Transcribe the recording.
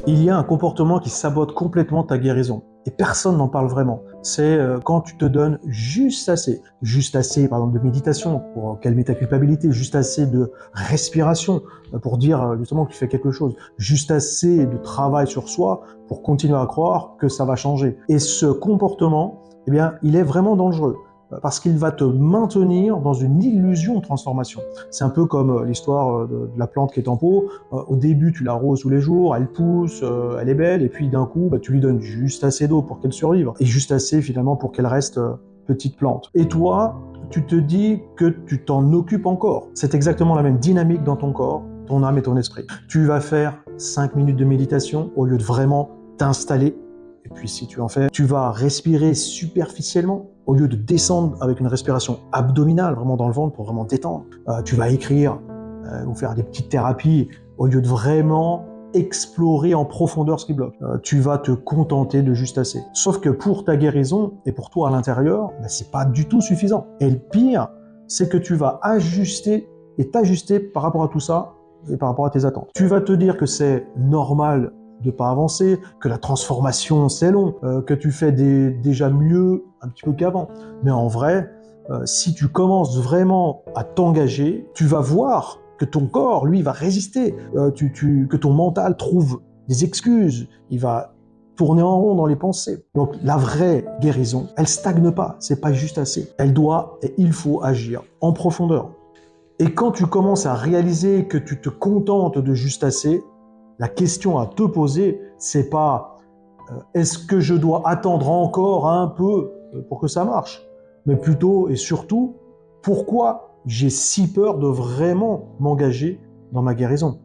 Il y a un comportement qui sabote complètement ta guérison. Et personne n'en parle vraiment. C'est quand tu te donnes juste assez. Juste assez, par exemple, de méditation pour calmer ta culpabilité. Juste assez de respiration pour dire justement que tu fais quelque chose. Juste assez de travail sur soi pour continuer à croire que ça va changer. Et ce comportement, eh bien, il est vraiment dangereux parce qu'il va te maintenir dans une illusion de transformation. C'est un peu comme l'histoire de la plante qui est en pot. Au début, tu l'arroses tous les jours, elle pousse, elle est belle, et puis d'un coup, tu lui donnes juste assez d'eau pour qu'elle survive, et juste assez finalement pour qu'elle reste petite plante. Et toi, tu te dis que tu t'en occupes encore. C'est exactement la même dynamique dans ton corps, ton âme et ton esprit. Tu vas faire 5 minutes de méditation au lieu de vraiment t'installer. Et puis si tu en fais, tu vas respirer superficiellement au lieu de descendre avec une respiration abdominale, vraiment dans le ventre pour vraiment détendre. Tu vas écrire ou faire des petites thérapies au lieu de vraiment explorer en profondeur ce qui bloque. Tu vas te contenter de juste assez. Sauf que pour ta guérison et pour toi à l'intérieur, c'est pas du tout suffisant. Et le pire, c'est que tu vas ajuster et t'ajuster par rapport à tout ça et par rapport à tes attentes. Tu vas te dire que c'est normal de pas avancer, que la transformation c'est long, que tu fais déjà mieux un petit peu qu'avant. Mais en vrai, si tu commences vraiment à t'engager, tu vas voir que ton corps, lui, va résister, que ton mental trouve des excuses, il va tourner en rond dans les pensées. Donc la vraie guérison, elle stagne pas, c'est pas juste assez. Elle doit et il faut agir en profondeur. Et quand tu commences à réaliser que tu te contentes de juste assez, la question à te poser, c'est pas est-ce que je dois attendre encore un peu pour que ça marche, mais plutôt et surtout, pourquoi j'ai si peur de vraiment m'engager dans ma guérison?